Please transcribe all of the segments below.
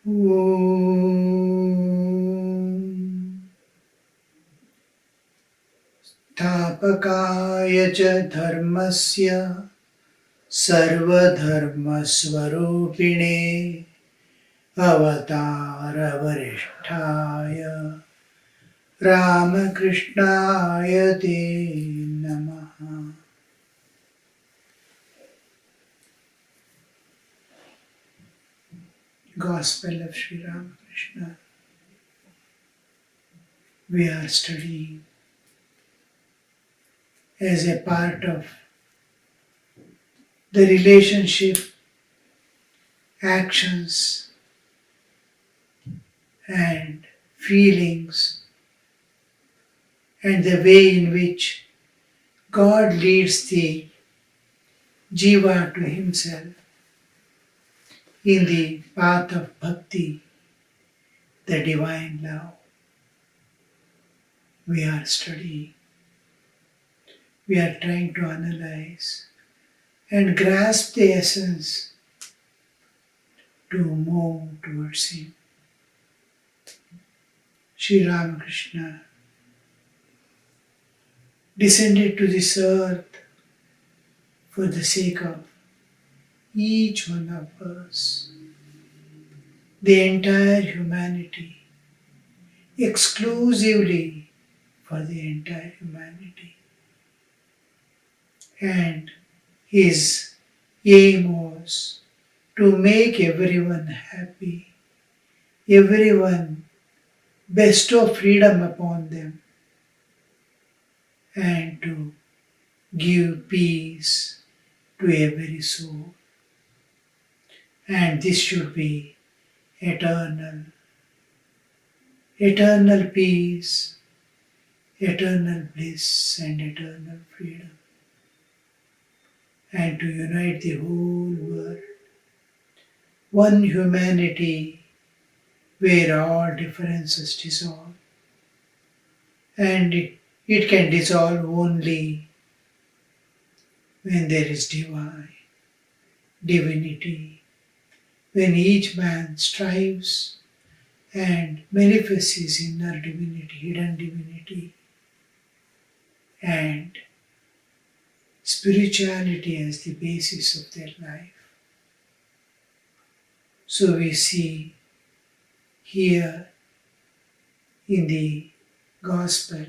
Om Tapakaya cha dharmasya sarvadharmasvarupine avatara varishtaya Ramakrishnaya te namaha. Gospel of Sri Ramakrishna. We are studying as a part of the relationship, actions, and feelings, and the way in which God leads the jiva to himself in the path of bhakti, the divine love. We are studying. We are trying to analyze and grasp the essence to move towards Him. Sri Ramakrishna descended to this earth for the sake of each one of us, the entire humanity, exclusively for the entire humanity. And His aim was to make everyone happy, everyone bestow freedom upon them, and to give peace to every soul. And this should be eternal, eternal peace, eternal bliss, and eternal freedom. And to unite the whole world, one humanity where all differences dissolve. And it can dissolve only when there is divinity, when each man strives and manifests his inner divinity, hidden divinity, and spirituality as the basis of their life. So we see here in the Gospel,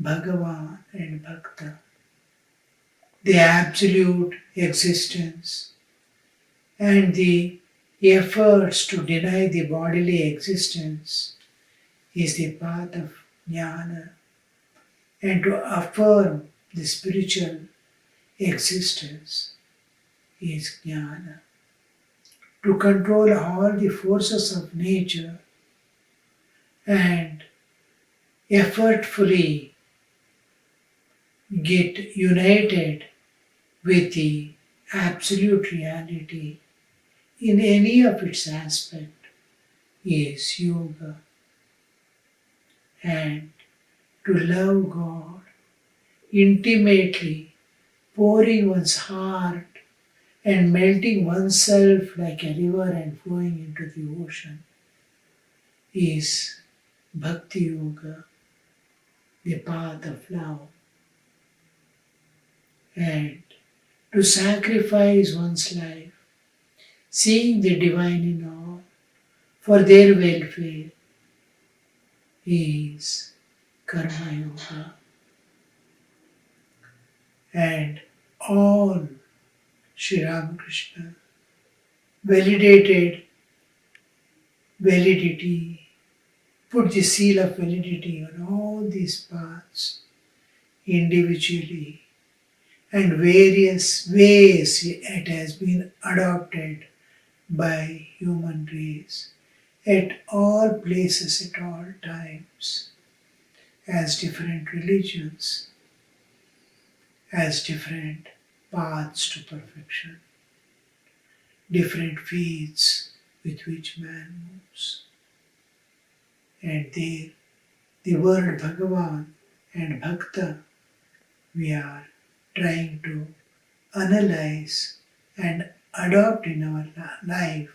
Bhagavan and Bhakta, the absolute existence and the efforts to deny the bodily existence is the path of jnana, and to affirm the spiritual existence is jnana. To control all the forces of nature and effortfully get united with the absolute reality in any of its aspect is yoga. And to love God intimately, pouring one's heart and melting oneself like a river and flowing into the ocean is Bhakti Yoga, the path of love. And to sacrifice one's life, seeing the divine in all, for their welfare is Karma Yoga. And all Sri Ramakrishna validated validity, put the seal of validity on all these paths individually, and various ways it has been adopted by human race at all places, at all times, as different religions, as different paths to perfection, different faiths with which man moves. And there, the word Bhagavan and Bhakta, we are trying to analyze and adopt in our life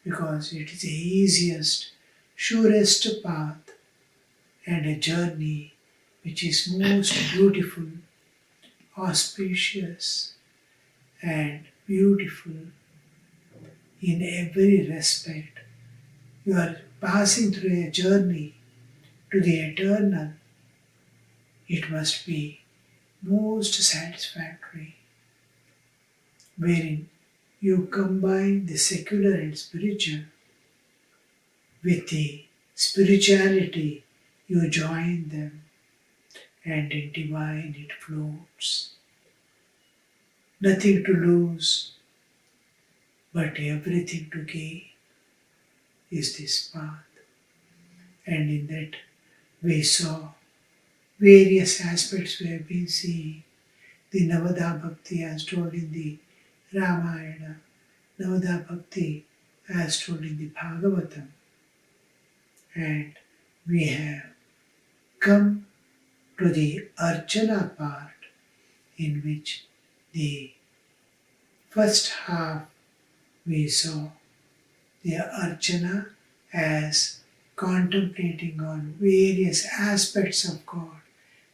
because it is the easiest, surest path and a journey which is most beautiful, auspicious, and beautiful in every respect. You are passing through a journey to the eternal. It must be most satisfactory, wherein you combine the secular and spiritual. With the spirituality, you join them, and in divine it floats. Nothing to lose, but everything to gain is this path. And in that we saw various aspects we have been seeing. The Navada Bhakti as told in the Ramayana, Navada Bhakti as told in the Bhagavatam. And we have come to the archana part, in which the first half we saw the archana as contemplating on various aspects of God,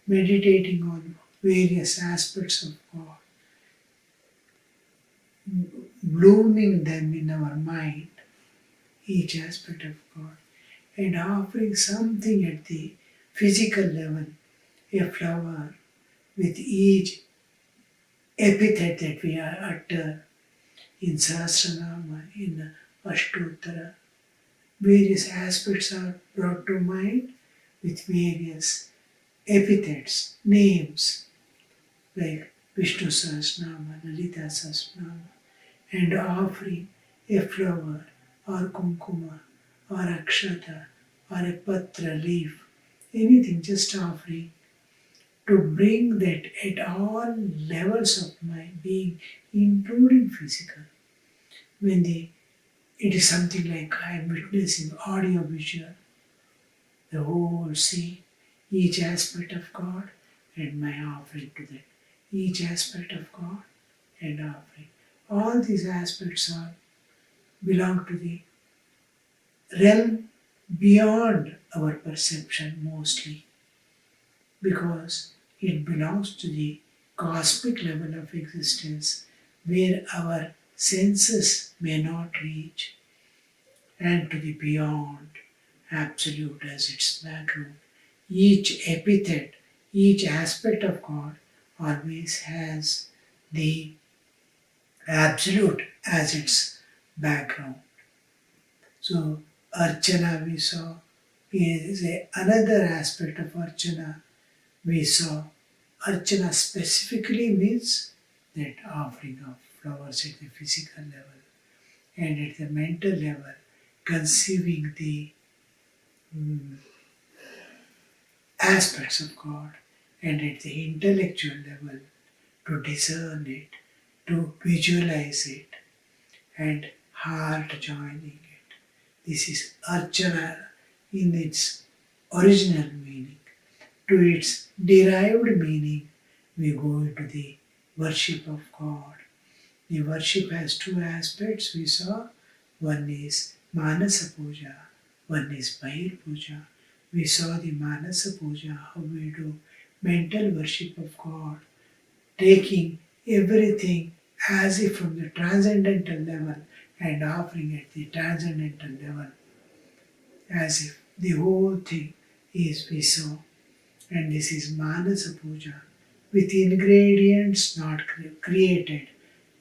meditating on various aspects of God, blooming them in our mind, each aspect of God, and offering something at the physical level, a flower with each epithet that we utter in Sahasranama, in Ashtottara. Various aspects are brought to mind with various epithets, names, like Vishnu Sahasranama, Lalita Sahasranama, and offering a flower or kumkuma or akshata or a patra leaf, anything, just offering to bring that at all levels of my being, including physical. When it is something like I am witnessing audio visual, the whole scene, each aspect of God and my offering to that. Each aspect of God and offering. All these aspects belong to the realm beyond our perception mostly, because it belongs to the cosmic level of existence where our senses may not reach, and to the beyond absolute as its background. Each epithet, each aspect of God always has the absolute as its background. So archana we saw is another aspect of archana we saw. Archana specifically means that offering of flowers at the physical level, and at the mental level conceiving the aspects of God, and at the intellectual level to discern it, to visualize it, and heart joining it. This is archana in its original meaning. To its derived meaning, we go into the worship of God. The worship has two aspects we saw. One is Manasa Puja, one is Bahir Puja. We saw the Manasa Puja, how we do mental worship of God, taking everything as if from the transcendental level and offering at the transcendental level, as if the whole thing is we saw. And this is Manasa Puja, with ingredients not created,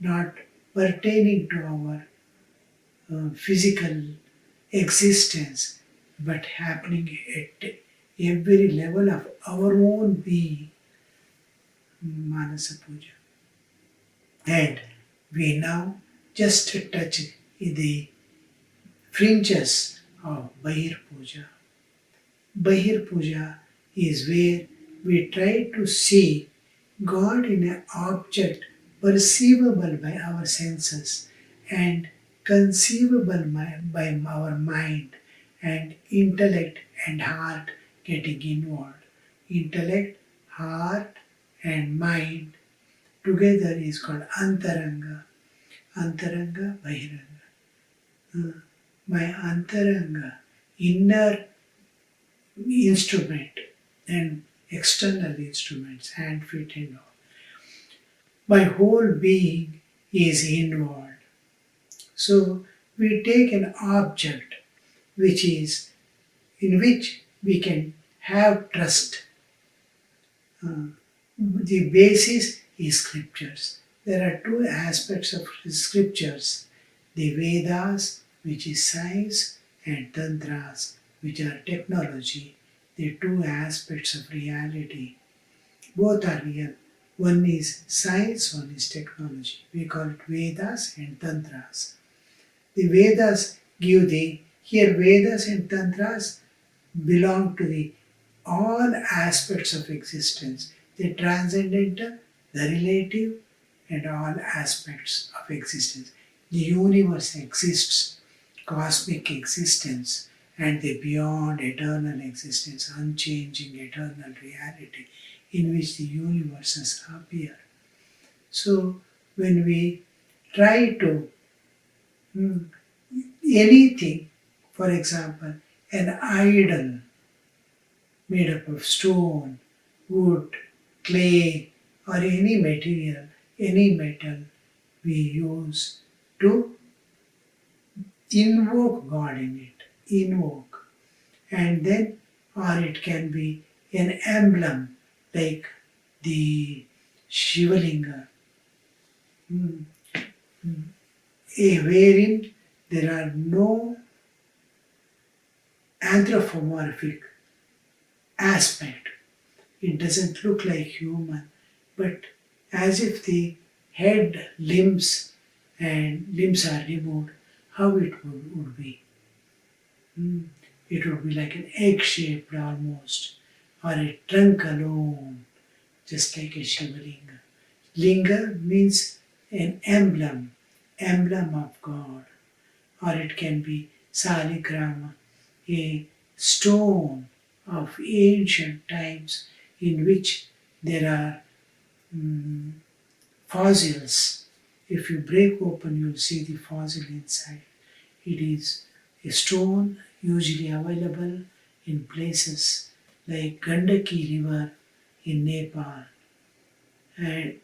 not pertaining to our physical existence, but happening at every level of our own being, Manasa Puja. And we now just touch the fringes of Bahir Puja. Bahir Puja is where we try to see God in an object perceivable by our senses and conceivable by our mind, and intellect and heart getting involved. Intellect, heart and mind together is called Antaranga. Antaranga, Bahiranga. my antaranga, inner instrument and external instruments, hand, feet and all. My whole being is inward. So we take an object which is in which we can have trust. The basis is scriptures. There are two aspects of scriptures, the Vedas, which is science, and Tantras, which are technology, the two aspects of reality. Both are real. One is science, one is technology. We call it Vedas and Tantras. The Vedas give here Vedas and Tantras belong to the all aspects of existence, the transcendental, the relative, and all aspects of existence. The universe exists, cosmic existence, and the beyond eternal existence, unchanging eternal reality in which the universes appear. So when we try to anything, for example, an idol made up of stone, wood, clay, or any material, any metal we use to invoke God in it, invoke. And then, or it can be an emblem like the Shivalinga, wherein there are no anthropomorphic aspect. It doesn't look like human, but as if the head, limbs, and limbs are removed, how it would be. It would be like an egg-shaped almost, or a trunk alone, just like a Shivalinga. Linga means an emblem, emblem of God, or it can be saligrama, a stone of ancient times in which there are fossils. If you break open, you'll see the fossil inside. It is a stone usually available in places like Gandaki River in Nepal. And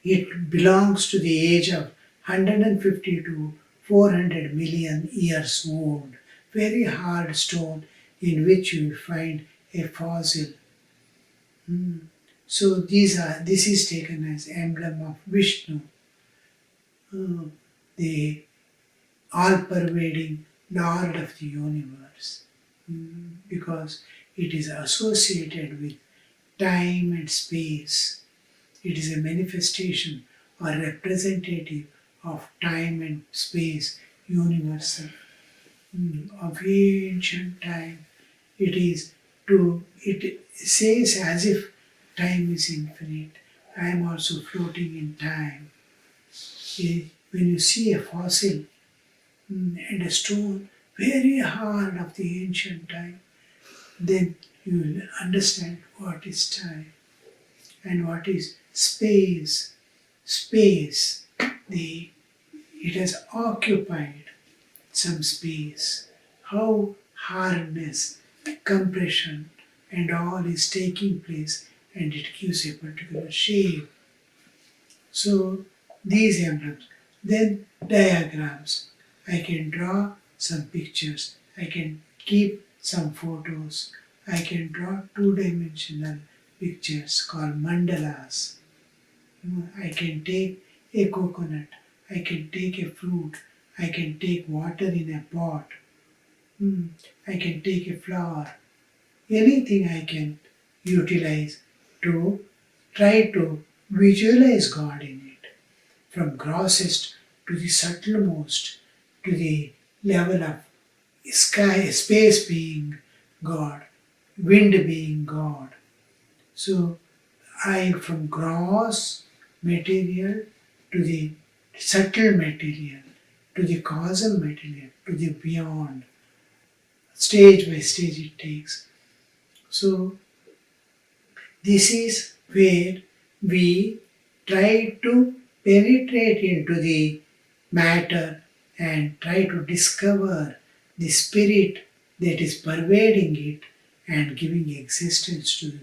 it belongs to the age of 150 to 400 million years old. Very hard stone in which you will find a fossil. So this is taken as emblem of Vishnu, the all-pervading Lord of the universe, because it is associated with time and space. It is a manifestation or representative of time and space, universal, of ancient time. It says as if time is infinite. I am also floating in time. When you see a fossil and a stone very hard of the ancient time, then you will understand what is time and what is space. Space, it has occupied some space. How hardness, compression, and all is taking place, and it gives a particular shape. So these emblems. Then diagrams. I can draw some pictures. I can keep some photos. I can draw two-dimensional pictures called mandalas. I can take a coconut. I can take a fruit. I can take water in a pot. I can take a flower. Anything I can utilize to try to visualize God in it, from grossest to the subtlemost, to the level of sky, space being God, wind being God. So I from gross material to the subtle material, to the causal material, to the beyond. Stage by stage it takes. So this is where we try to penetrate into the matter and try to discover the spirit that is pervading it and giving existence to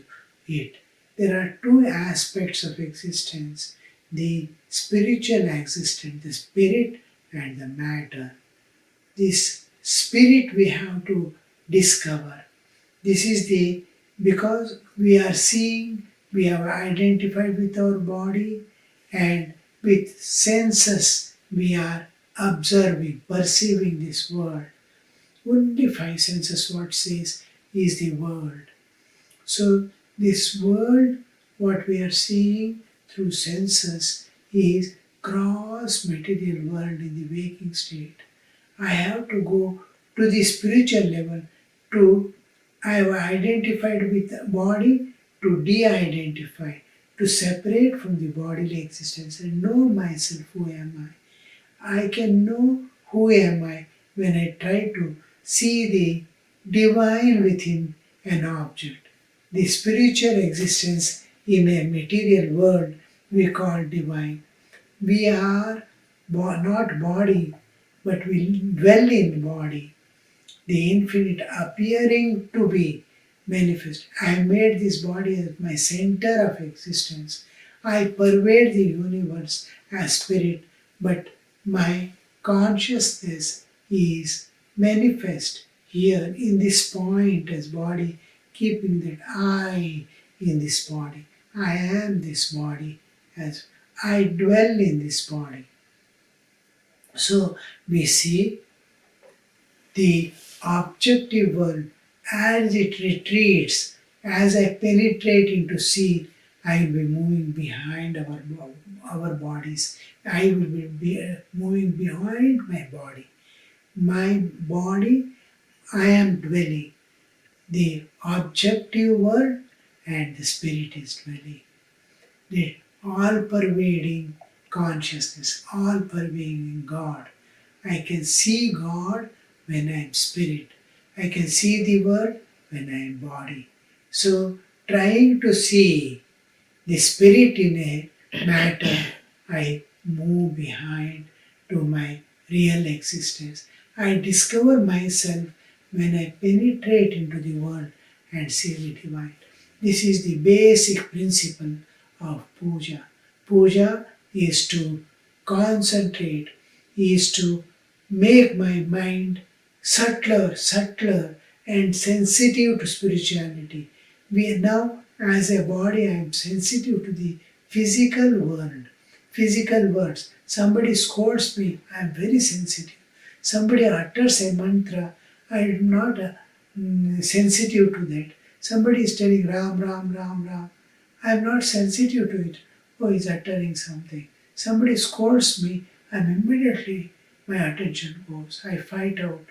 it. There are two aspects of existence: the spiritual existence, the spirit, and the matter. This spirit we have to discover. This is the, because we are seeing, we have identified with our body, and with senses we are observing, perceiving this world. Only five senses, what says, is the world. So this world, what we are seeing through senses, is gross material world in the waking state. I have to go to the spiritual level to, I have identified with the body, to de-identify, to separate from the bodily existence and know myself, who am I. I can know who am I when I try to see the divine within an object. The spiritual existence in a material world we call divine. We are not body, but we dwell in body. The infinite appearing to be manifest. I made this body as my center of existence. I pervade the universe as spirit, but my consciousness is manifest here in this point as body, keeping that I in this body. I am this body, as I dwell in this body. So we see the objective world as it retreats, as I penetrate into see, I will be moving behind our bodies. I will be moving behind my body. My body, I am dwelling. The objective world and the spirit is dwelling. The all-pervading consciousness, all-pervading God. I can see God when I am spirit. I can see the world when I am body. So, trying to see the spirit in a matter, I move behind to my real existence. I discover myself when I penetrate into the world and see the divine. This is the basic principle of puja. Puja is to concentrate, is to make my mind subtler and sensitive to spirituality. We now, as a body, I am sensitive to the physical world, physical words. Somebody scolds me, I am very sensitive. Somebody utters a mantra, I am not sensitive to that. Somebody is telling Ram, Ram, Ram, Ram. I am not sensitive to it. Oh, he is uttering something. Somebody scolds me, and immediately my attention goes. I fight out.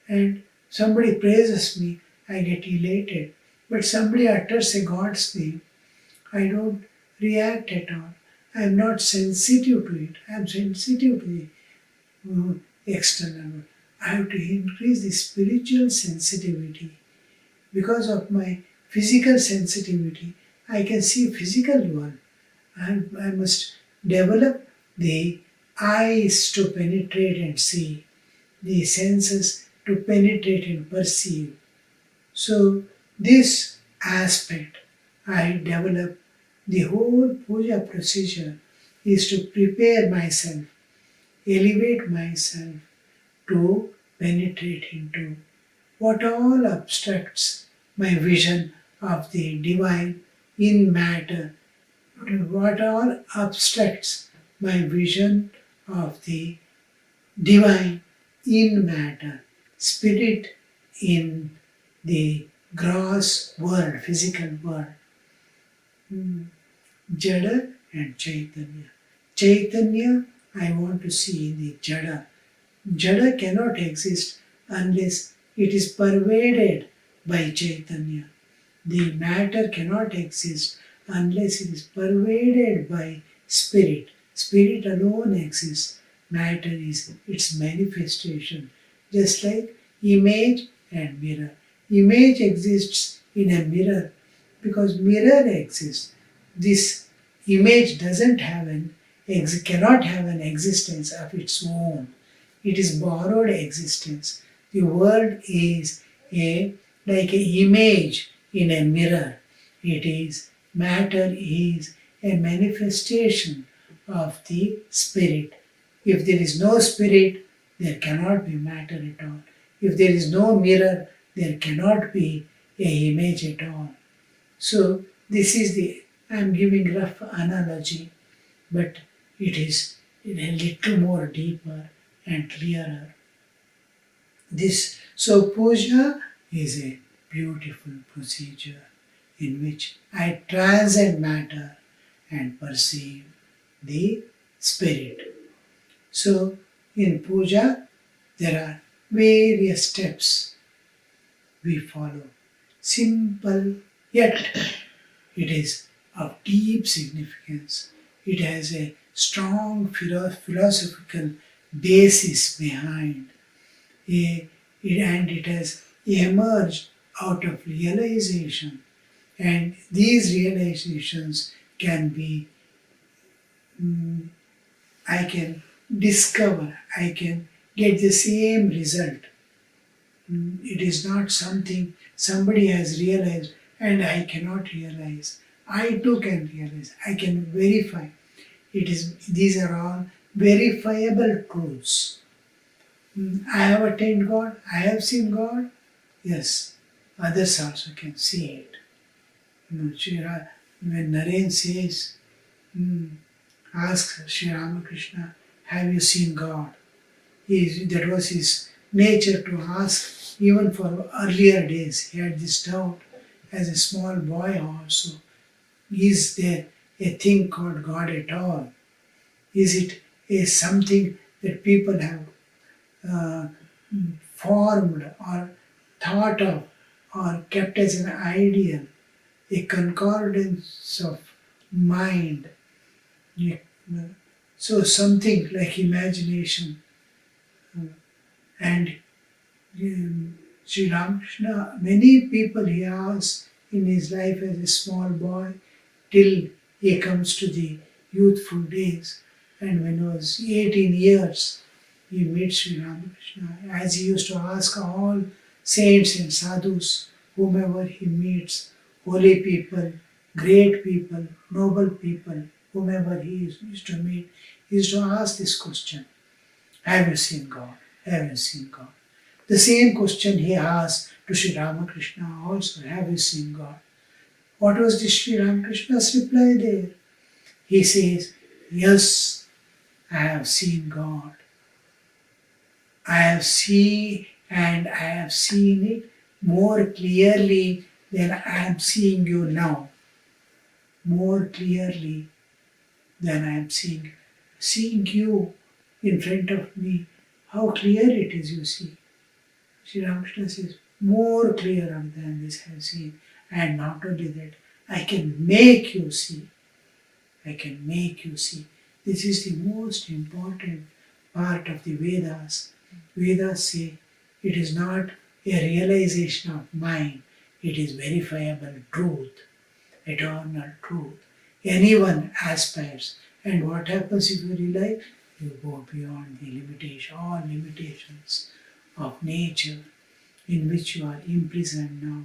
And somebody praises me, I get elated. But somebody utters a God's name, I don't react at all. I am not sensitive to it. I am sensitive to the external world. I have to increase the spiritual sensitivity. Because of my physical sensitivity, I can see physical world. I must develop the eyes to penetrate and see, the senses to penetrate and perceive. So this aspect I develop. The whole puja procedure is to prepare myself, elevate myself to penetrate into what all obstructs my vision of the divine in matter, what all obstructs my vision of the divine in matter, spirit in the gross world, physical world. Jada and Chaitanya. Chaitanya, I want to see in the Jada. Jada cannot exist unless it is pervaded by Chaitanya. The matter cannot exist unless it is pervaded by spirit. Spirit alone exists. Matter is its manifestation. Just like image and mirror. Image exists in a mirror because mirror exists. This image cannot have an existence of its own. It is borrowed existence. The world is like an image in a mirror. It is matter is a manifestation of the spirit. If there is no spirit, there cannot be matter at all. If there is no mirror, there cannot be a image at all. So this is I am giving rough analogy, but it is a little more deeper and clearer. So puja is a beautiful procedure in which I transcend matter and perceive the spirit. So in puja there are various steps we follow. Simple, yet it is of deep significance. It has a strong philosophical basis behind and it has emerged out of realization, and these realizations can be I can discover, I can get the same result. It is not something somebody has realized and I cannot realize. I too can realize, I can verify. These are all verifiable truths. I have attained God, I have seen God. Yes, others also can see it. When Naren says, asks Sri Ramakrishna, have you seen God? That was his nature to ask, even for earlier days. He had this doubt as a small boy also. Is there a thing called God at all? Is it something that people have formed or thought of or kept as an ideal, a concordance of mind? So something like imagination. And Sri Ramakrishna, many people he asked in his life as a small boy till he comes to the youthful days. And when he was 18 years, he meets Sri Ramakrishna. As he used to ask all saints and sadhus, whomever he meets, holy people, great people, noble people, whomever he used to meet, he used to ask this question, have you seen God? Have you seen God? The same question he asked to Sri Ramakrishna also, have you seen God? What was the Sri Ramakrishna's reply there? He says, yes, I have seen God. I have seen it more clearly than I am seeing you now. More clearly than I am seeing you in front of me. How clear it is, you see. Sri Ramakrishna says, more clearer than this I have seen. And not only that, I can make you see. I can make you see. This is the most important part of the Vedas. Vedas say it is not a realization of mind, it is verifiable truth, eternal truth. Anyone aspires. And what happens if you realize? You go beyond the all limitations of nature in which you are imprisoned now.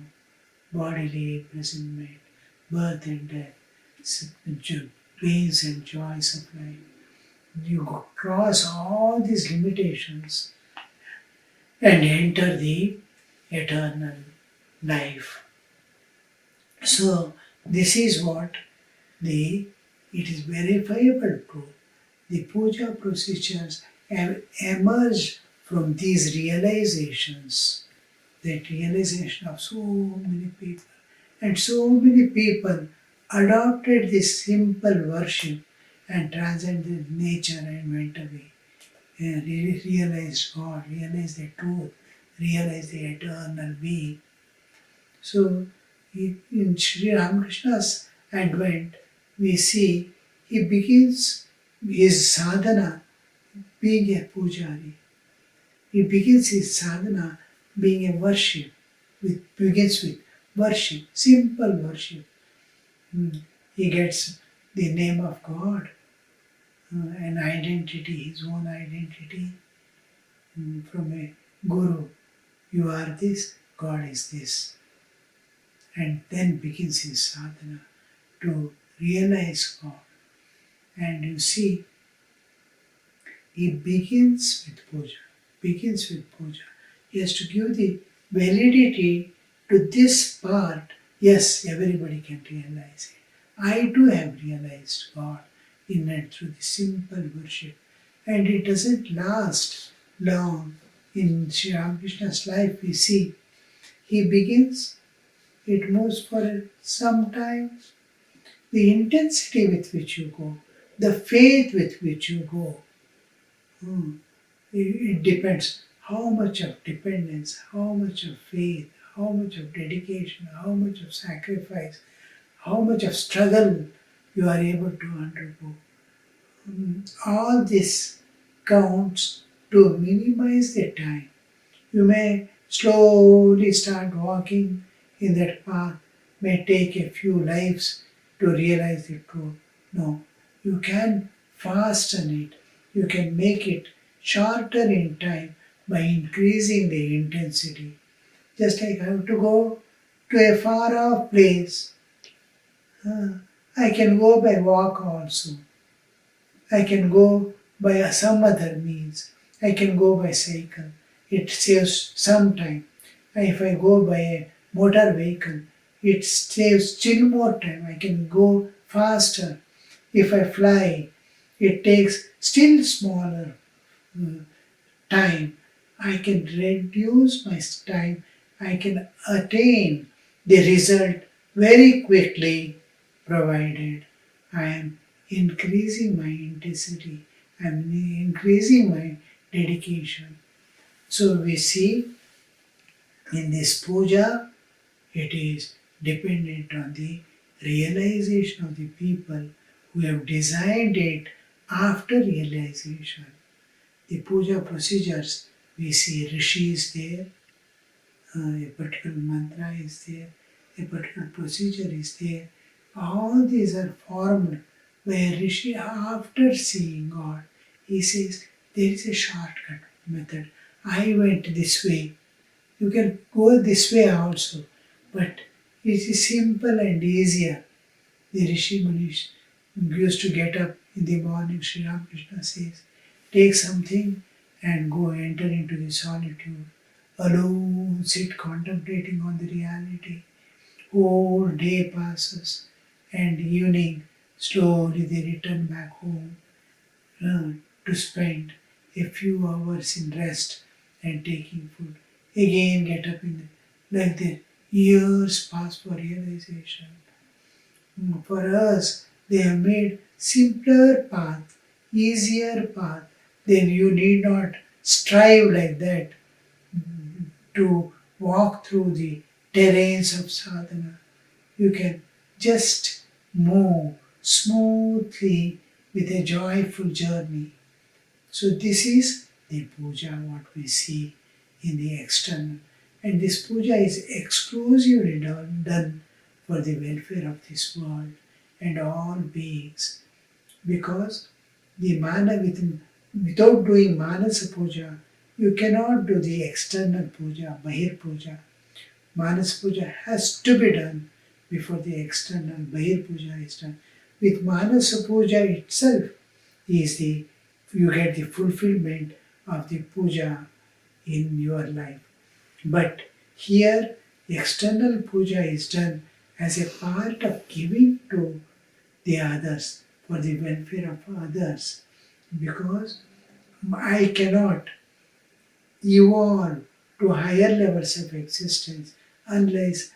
Bodily imprisonment, birth and death, pains and joys of life. You cross all these limitations and enter the eternal life. So this is what it is verifiable truth. The puja procedures have emerged from these realizations, that realization of so many people. And so many people adopted this simple worship and transcended nature and went away. And realized God, realized the truth, realized the eternal being. So in Sri Ramakrishna's advent, we see he begins his sadhana being a pujari. He begins his sadhana being a worship. Begins with worship, simple worship. He gets the name of God, an identity, his own identity. from a guru. You are this, God is this. And then begins his sadhana to realize God. And you see, he begins with puja. Begins with puja. He has to give the validity to this part. Yes, everybody can realize it. I too have realized God in and through the simple worship. And it doesn't last long. In Sri Ramakrishna's life, we see he begins, it moves for some time. The intensity with which you go, the faith with which you go, it depends how much of dependence, how much of faith, how much of dedication, how much of sacrifice, how much of struggle you are able to undergo. All this counts to minimize the time. You may slowly start walking in that path, may take a few lives to realize the truth. No, you can fasten it, you can make it shorter in time by increasing the intensity. Just like I have to go to a far off place, I can go by walk also. I can go by some other means. I can go by cycle. It saves some time. If I go by a motor vehicle, it saves still more time. I can go faster. If I fly, it takes still smaller time. I can reduce my time. I can attain the result very quickly, provided I am increasing my intensity, I am increasing my dedication. So we see in this puja, it is dependent on the realization of the people who have designed it after realization. The puja procedures, we see rishis there, a particular mantra is there, a particular procedure is there. All these are formed where Rishi, after seeing God, he says, there is a shortcut method. I went this way. You can go this way also, but it is simple and easier. The Rishi Manish used to get up in the morning, Sri Ramakrishna says, take something and go enter into the solitude. Alone sit contemplating on the reality. Whole day passes and evening slowly they return back home to spend a few hours in rest and taking food. Again get up in like the years pass for realization. For us, they have made simpler path, easier path. Then you need not strive like that to walk through the terrains of sadhana. You can just move smoothly with a joyful journey. So this is the puja, what we see in the external. And this puja is exclusively done for the welfare of this world and all beings. Because the without doing manasa puja, you cannot do the external puja, Bahir puja. Manas puja has to be done before the external Bahir puja is done. With Manasa puja itself is you get the fulfillment of the puja in your life. But here the external puja is done as a part of giving to the others for the welfare of others, because I cannot evolve to higher levels of existence unless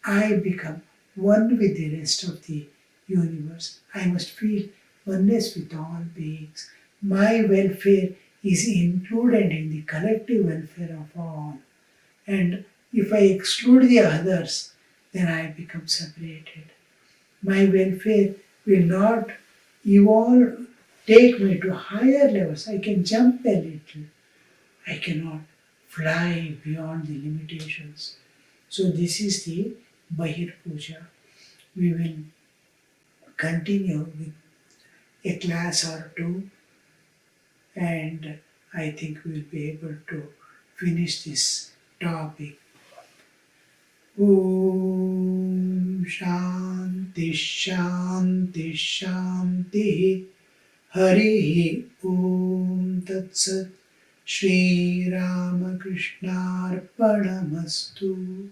I become one with the rest of the universe. I must feel oneness with all beings. My welfare is included in the collective welfare of all. And if I exclude the others, then I become separated. My welfare will not evolve, take me to higher levels. I can jump a little. I cannot fly beyond the limitations. So this is the Bahir Puja. We will continue with a class or two, and I think we will be able to finish this topic. Om Shanti Shanti Shanti Hari Om Tat Sat Shri Ramakrishna Arpanamastu.